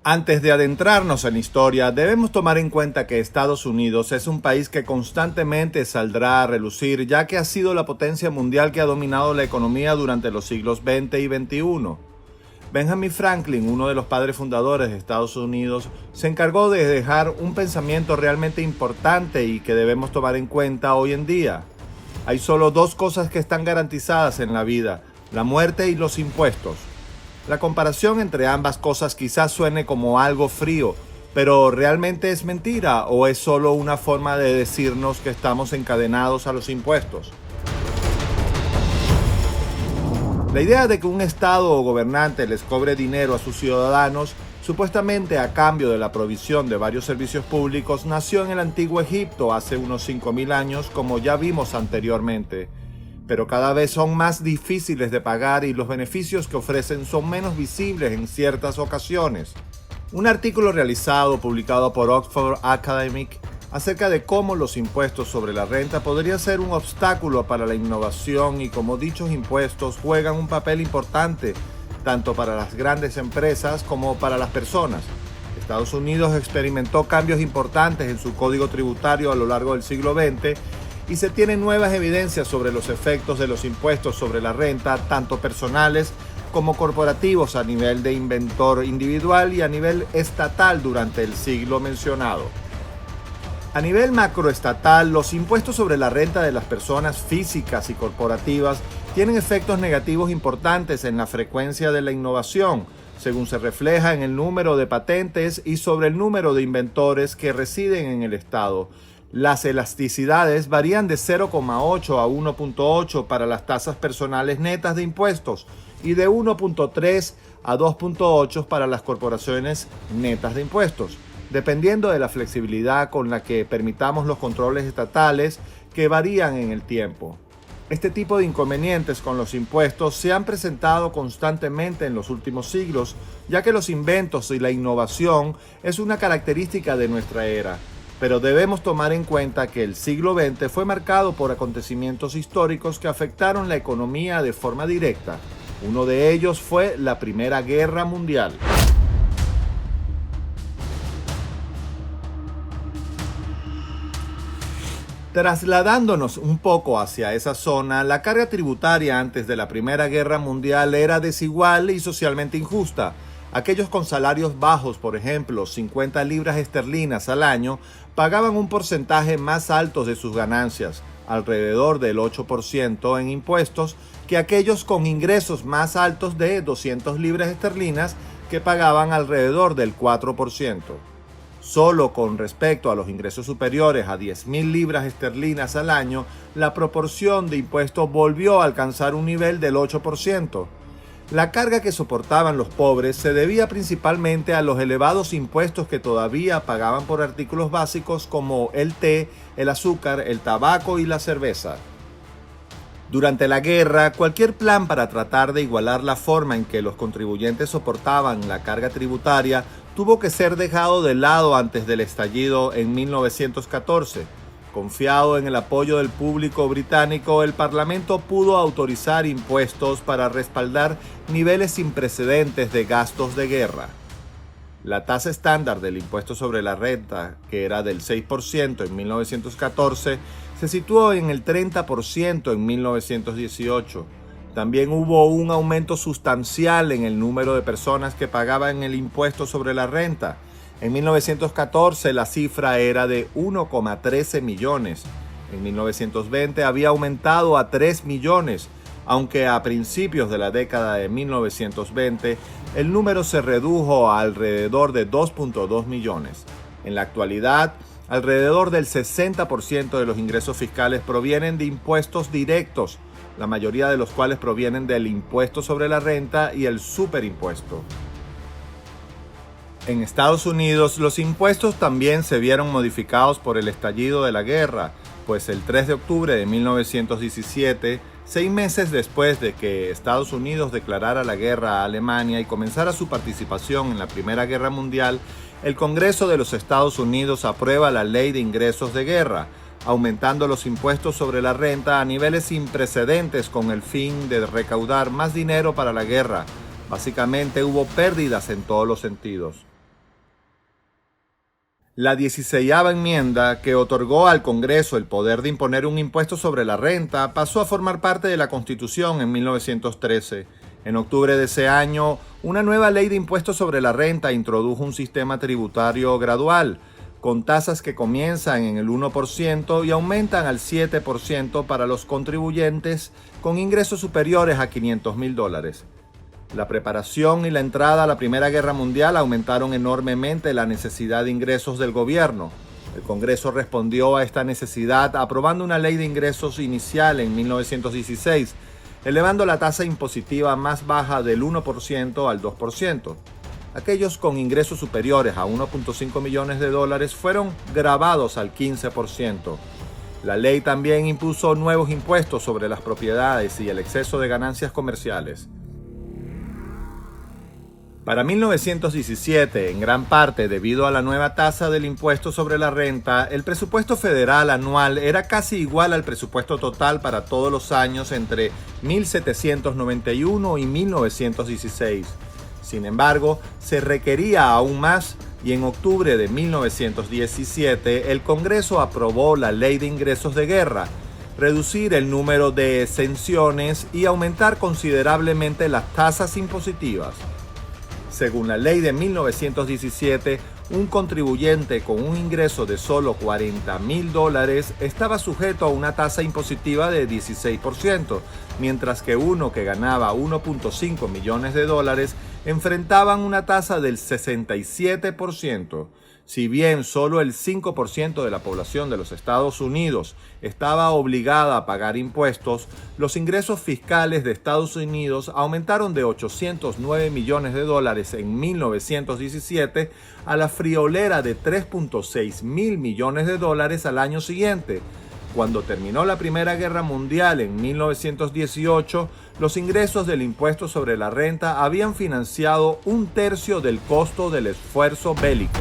Antes de adentrarnos en la historia, debemos tomar en cuenta que Estados Unidos es un país que constantemente saldrá a relucir, ya que ha sido la potencia mundial que ha dominado la economía durante los siglos XX y XXI. Benjamin Franklin, uno de los padres fundadores de Estados Unidos, se encargó de dejar un pensamiento realmente importante y que debemos tomar en cuenta hoy en día. Hay solo dos cosas que están garantizadas en la vida: la muerte y los impuestos. La comparación entre ambas cosas quizás suene como algo frío, pero ¿realmente es mentira o es solo una forma de decirnos que estamos encadenados a los impuestos? La idea de que un Estado o gobernante les cobre dinero a sus ciudadanos, supuestamente a cambio de la provisión de varios servicios públicos, nació en el antiguo Egipto hace unos 5.000 años, como ya vimos anteriormente. Pero cada vez son más difíciles de pagar y los beneficios que ofrecen son menos visibles en ciertas ocasiones. Un artículo publicado por Oxford Academic acerca de cómo los impuestos sobre la renta podrían ser un obstáculo para la innovación y cómo dichos impuestos juegan un papel importante tanto para las grandes empresas como para las personas. Estados Unidos experimentó cambios importantes en su código tributario a lo largo del siglo XX y se tienen nuevas evidencias sobre los efectos de los impuestos sobre la renta, tanto personales como corporativos a nivel de inventor individual y a nivel estatal durante el siglo mencionado. A nivel macroestatal, los impuestos sobre la renta de las personas físicas y corporativas tienen efectos negativos importantes en la frecuencia de la innovación, según se refleja en el número de patentes y sobre el número de inventores que residen en el estado. Las elasticidades varían de 0,8 a 1,8 para las tasas personales netas de impuestos y de 1,3 a 2,8 para las corporaciones netas de impuestos, dependiendo de la flexibilidad con la que permitamos los controles estatales que varían en el tiempo. Este tipo de inconvenientes con los impuestos se han presentado constantemente en los últimos siglos, ya que los inventos y la innovación es una característica de nuestra era. Pero debemos tomar en cuenta que el siglo XX fue marcado por acontecimientos históricos que afectaron la economía de forma directa. Uno de ellos fue la Primera Guerra Mundial. Trasladándonos un poco hacia esa zona, la carga tributaria antes de la Primera Guerra Mundial era desigual y socialmente injusta. Aquellos con salarios bajos, por ejemplo, 50 libras esterlinas al año, pagaban un porcentaje más alto de sus ganancias, alrededor del 8% en impuestos, que aquellos con ingresos más altos de 200 libras esterlinas, que pagaban alrededor del 4%. Solo con respecto a los ingresos superiores a 10.000 libras esterlinas al año, la proporción de impuestos volvió a alcanzar un nivel del 8%. La carga que soportaban los pobres se debía principalmente a los elevados impuestos que todavía pagaban por artículos básicos como el té, el azúcar, el tabaco y la cerveza. Durante la guerra, cualquier plan para tratar de igualar la forma en que los contribuyentes soportaban la carga tributaria tuvo que ser dejado de lado antes del estallido en 1914. Confiado en el apoyo del público británico, el Parlamento pudo autorizar impuestos para respaldar niveles sin precedentes de gastos de guerra. La tasa estándar del impuesto sobre la renta, que era del 6% en 1914, se situó en el 30% en 1918. También hubo un aumento sustancial en el número de personas que pagaban el impuesto sobre la renta. En 1914 la cifra era de 1,13 millones. En 1920 había aumentado a 3 millones, aunque a principios de la década de 1920 el número se redujo a alrededor de 2,2 millones. En la actualidad, alrededor del 60% de los ingresos fiscales provienen de impuestos directos, la mayoría de los cuales provienen del impuesto sobre la renta y el superimpuesto. En Estados Unidos, los impuestos también se vieron modificados por el estallido de la guerra, pues el 3 de octubre de 1917, 6 meses después de que Estados Unidos declarara la guerra a Alemania y comenzara su participación en la Primera Guerra Mundial, el Congreso de los Estados Unidos aprueba la Ley de Ingresos de Guerra, aumentando los impuestos sobre la renta a niveles sin precedentes con el fin de recaudar más dinero para la guerra. Básicamente hubo pérdidas en todos los sentidos. La 16ª enmienda, que otorgó al Congreso el poder de imponer un impuesto sobre la renta, pasó a formar parte de la Constitución en 1913. En octubre de ese año, una nueva ley de impuestos sobre la renta introdujo un sistema tributario gradual, con tasas que comienzan en el 1% y aumentan al 7% para los contribuyentes con ingresos superiores a $500,000. La preparación y la entrada a la Primera Guerra Mundial aumentaron enormemente la necesidad de ingresos del gobierno. El Congreso respondió a esta necesidad aprobando una ley de ingresos inicial en 1916, elevando la tasa impositiva más baja del 1% al 2%. Aquellos con ingresos superiores a $1.5 millones fueron gravados al 15%. La ley también impuso nuevos impuestos sobre las propiedades y el exceso de ganancias comerciales. Para 1917, en gran parte debido a la nueva tasa del impuesto sobre la renta, el presupuesto federal anual era casi igual al presupuesto total para todos los años entre 1791 y 1916. Sin embargo, se requería aún más y en octubre de 1917 el Congreso aprobó la Ley de Ingresos de Guerra, reducir el número de exenciones y aumentar considerablemente las tasas impositivas. Según la ley de 1917, un contribuyente con un ingreso de solo $40,000 estaba sujeto a una tasa impositiva de 16%, mientras que uno que ganaba $1.5 millones enfrentaban una tasa del 67%. Si bien solo el 5% de la población de los Estados Unidos estaba obligada a pagar impuestos, los ingresos fiscales de Estados Unidos aumentaron de $809 millones en 1917 a la friolera de $3.6 mil millones al año siguiente. Cuando terminó la Primera Guerra Mundial en 1918, los ingresos del impuesto sobre la renta habían financiado 1/3 del costo del esfuerzo bélico.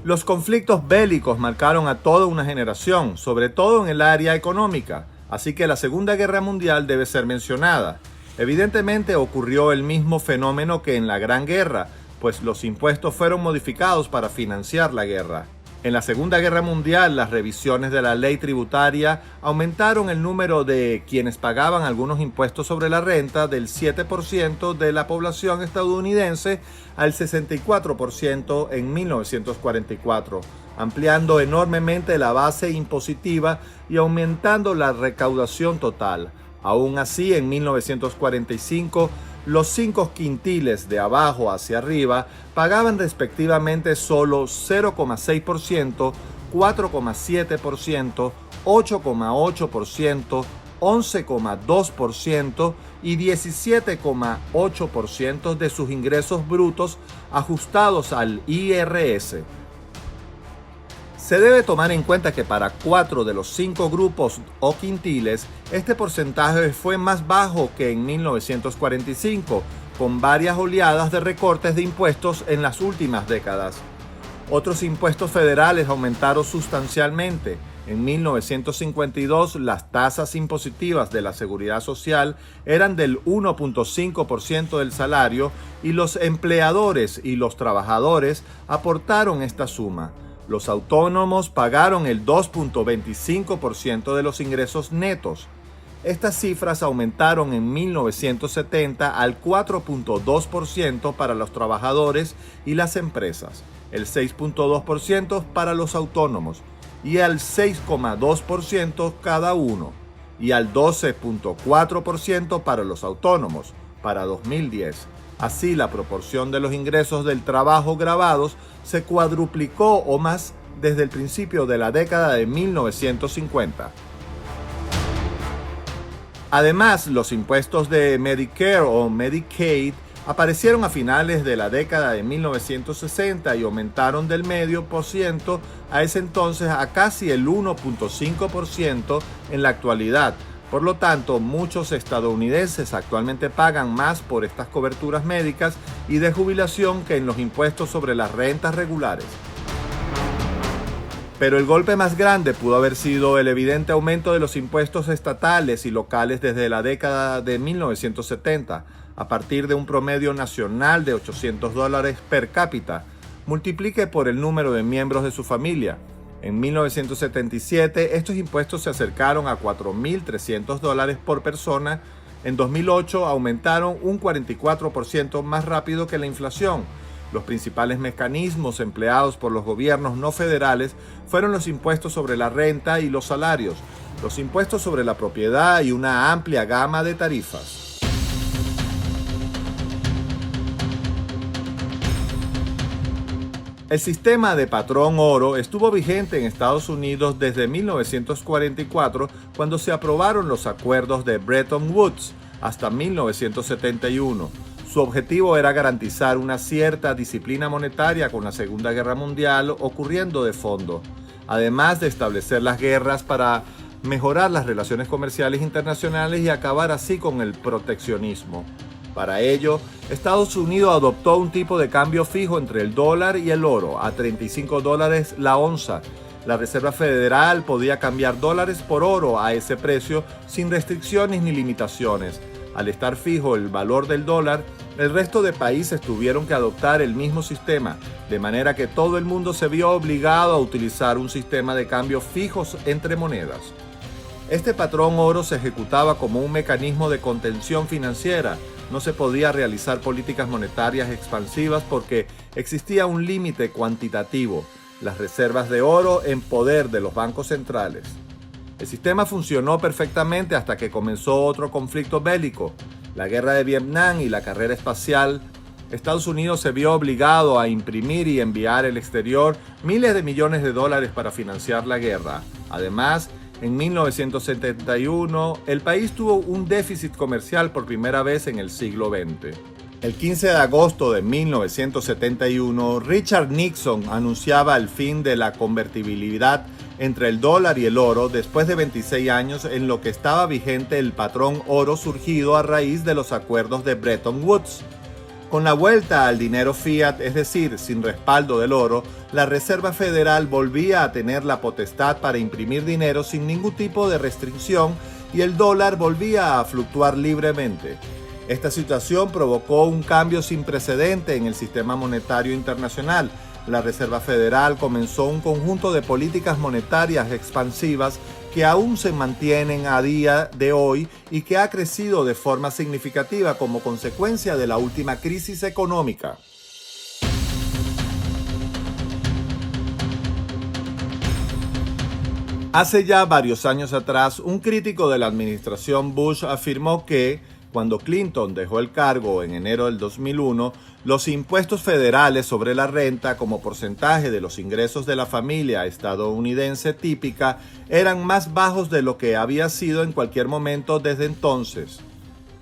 Los conflictos bélicos marcaron a toda una generación, sobre todo en el área económica, así que la Segunda Guerra Mundial debe ser mencionada. Evidentemente ocurrió el mismo fenómeno que en la Gran Guerra, pues los impuestos fueron modificados para financiar la guerra. En la Segunda Guerra Mundial, las revisiones de la ley tributaria aumentaron el número de quienes pagaban algunos impuestos sobre la renta del 7% de la población estadounidense al 64% en 1944, ampliando enormemente la base impositiva y aumentando la recaudación total. Aún así, en 1945, los 5 quintiles de abajo hacia arriba pagaban respectivamente solo 0,6%, 4,7%, 8,8%, 11,2% y 17,8% de sus ingresos brutos ajustados al IRS. Se debe tomar en cuenta que para 4 de los 5 grupos o quintiles, este porcentaje fue más bajo que en 1945, con varias oleadas de recortes de impuestos en las últimas décadas. Otros impuestos federales aumentaron sustancialmente. En 1952, las tasas impositivas de la Seguridad Social eran del 1.5% del salario y los empleadores y los trabajadores aportaron esta suma. Los autónomos pagaron el 2.25% de los ingresos netos. Estas cifras aumentaron en 1970 al 4.2% para los trabajadores y las empresas, el 6.2% para los autónomos y al 6.2% cada uno, y al 12.4% para los autónomos para 2010. Así, la proporción de los ingresos del trabajo gravados se cuadruplicó o más desde el principio de la década de 1950. Además, los impuestos de Medicare o Medicaid aparecieron a finales de la década de 1960 y aumentaron del 0,5% a ese entonces a casi el 1.5% en la actualidad. Por lo tanto, muchos estadounidenses actualmente pagan más por estas coberturas médicas y de jubilación que en los impuestos sobre las rentas regulares. Pero el golpe más grande pudo haber sido el evidente aumento de los impuestos estatales y locales desde la década de 1970, a partir de un promedio nacional de $800 per cápita. Multiplique por el número de miembros de su familia. En 1977, estos impuestos se acercaron a $4.300 por persona. En 2008 aumentaron un 44% más rápido que la inflación. Los principales mecanismos empleados por los gobiernos no federales fueron los impuestos sobre la renta y los salarios, los impuestos sobre la propiedad y una amplia gama de tarifas. El sistema de patrón oro estuvo vigente en Estados Unidos desde 1944, cuando se aprobaron los acuerdos de Bretton Woods, hasta 1971. Su objetivo era garantizar una cierta disciplina monetaria con la Segunda Guerra Mundial ocurriendo de fondo, además de establecer las guerras para mejorar las relaciones comerciales internacionales y acabar así con el proteccionismo. Para ello, Estados Unidos adoptó un tipo de cambio fijo entre el dólar y el oro, a $35 la onza. La Reserva Federal podía cambiar dólares por oro a ese precio sin restricciones ni limitaciones. Al estar fijo el valor del dólar, el resto de países tuvieron que adoptar el mismo sistema, de manera que todo el mundo se vio obligado a utilizar un sistema de cambios fijos entre monedas. Este patrón oro se ejecutaba como un mecanismo de contención financiera. No se podía realizar políticas monetarias expansivas porque existía un límite cuantitativo, las reservas de oro en poder de los bancos centrales. El sistema funcionó perfectamente hasta que comenzó otro conflicto bélico, la guerra de Vietnam y la carrera espacial. Estados Unidos se vio obligado a imprimir y enviar al exterior miles de millones de dólares para financiar la guerra. Además, en 1971, el país tuvo un déficit comercial por primera vez en el siglo XX. El 15 de agosto de 1971, Richard Nixon anunciaba el fin de la convertibilidad entre el dólar y el oro después de 26 años en lo que estaba vigente el patrón oro surgido a raíz de los acuerdos de Bretton Woods. Con la vuelta al dinero fiat, es decir, sin respaldo del oro, la Reserva Federal volvía a tener la potestad para imprimir dinero sin ningún tipo de restricción y el dólar volvía a fluctuar libremente. Esta situación provocó un cambio sin precedente en el sistema monetario internacional. La Reserva Federal comenzó un conjunto de políticas monetarias expansivas que aún se mantienen a día de hoy y que ha crecido de forma significativa como consecuencia de la última crisis económica. Hace ya varios años atrás, un crítico de la administración Bush afirmó que, cuando Clinton dejó el cargo en enero del 2001, los impuestos federales sobre la renta como porcentaje de los ingresos de la familia estadounidense típica eran más bajos de lo que había sido en cualquier momento desde entonces,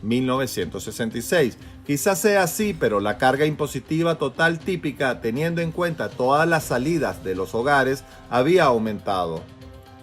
1966. Quizás sea así, pero la carga impositiva total típica, teniendo en cuenta todas las salidas de los hogares, había aumentado.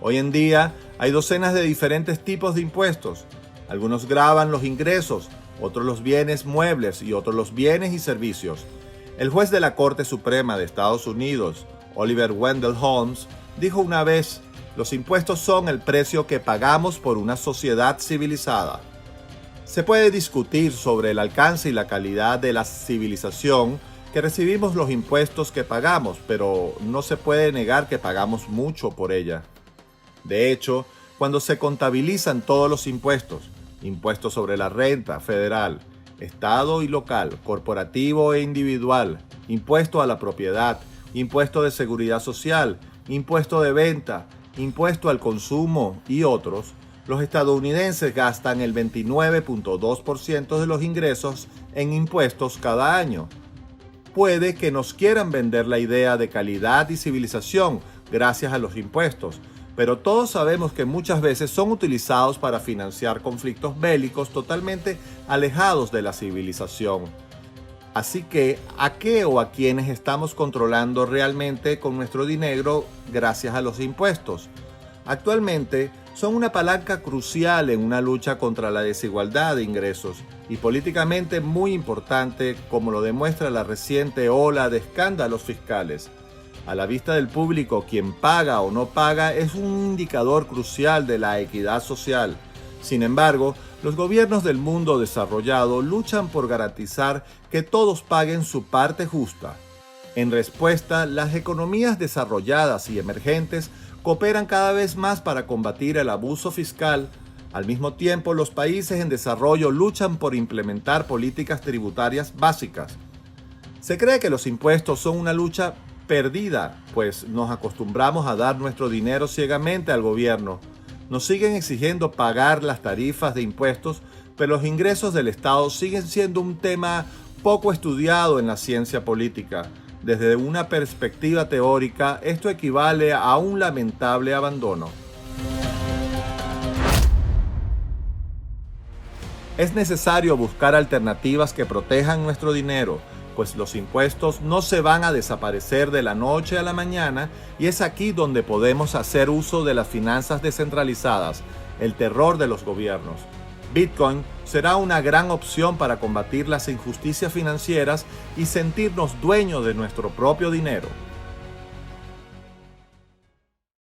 Hoy en día hay docenas de diferentes tipos de impuestos. Algunos gravan los ingresos, otros los bienes muebles y otros los bienes y servicios. El juez de la Corte Suprema de Estados Unidos, Oliver Wendell Holmes, dijo una vez: los impuestos son el precio que pagamos por una sociedad civilizada. Se puede discutir sobre el alcance y la calidad de la civilización que recibimos los impuestos que pagamos, pero no se puede negar que pagamos mucho por ella. De hecho, cuando se contabilizan todos los impuestos sobre la renta federal, estado y local, corporativo e individual, impuesto a la propiedad, impuesto de seguridad social, impuesto de venta, impuesto al consumo y otros, los estadounidenses gastan el 29.2% de los ingresos en impuestos cada año. Puede que nos quieran vender la idea de calidad y civilización gracias a los impuestos, pero todos sabemos que muchas veces son utilizados para financiar conflictos bélicos totalmente alejados de la civilización. Así que, ¿a qué o a quiénes estamos controlando realmente con nuestro dinero gracias a los impuestos? Actualmente, son una palanca crucial en una lucha contra la desigualdad de ingresos y políticamente muy importante, como lo demuestra la reciente ola de escándalos fiscales. A la vista del público, quien paga o no paga es un indicador crucial de la equidad social. Sin embargo, los gobiernos del mundo desarrollado luchan por garantizar que todos paguen su parte justa. En respuesta, las economías desarrolladas y emergentes cooperan cada vez más para combatir el abuso fiscal. Al mismo tiempo, los países en desarrollo luchan por implementar políticas tributarias básicas. Se cree que los impuestos son una lucha perdida, pues nos acostumbramos a dar nuestro dinero ciegamente al gobierno. Nos siguen exigiendo pagar las tarifas de impuestos, pero los ingresos del Estado siguen siendo un tema poco estudiado en la ciencia política. Desde una perspectiva teórica, esto equivale a un lamentable abandono. Es necesario buscar alternativas que protejan nuestro dinero, pues los impuestos no se van a desaparecer de la noche a la mañana y es aquí donde podemos hacer uso de las finanzas descentralizadas, el terror de los gobiernos. Bitcoin será una gran opción para combatir las injusticias financieras y sentirnos dueños de nuestro propio dinero.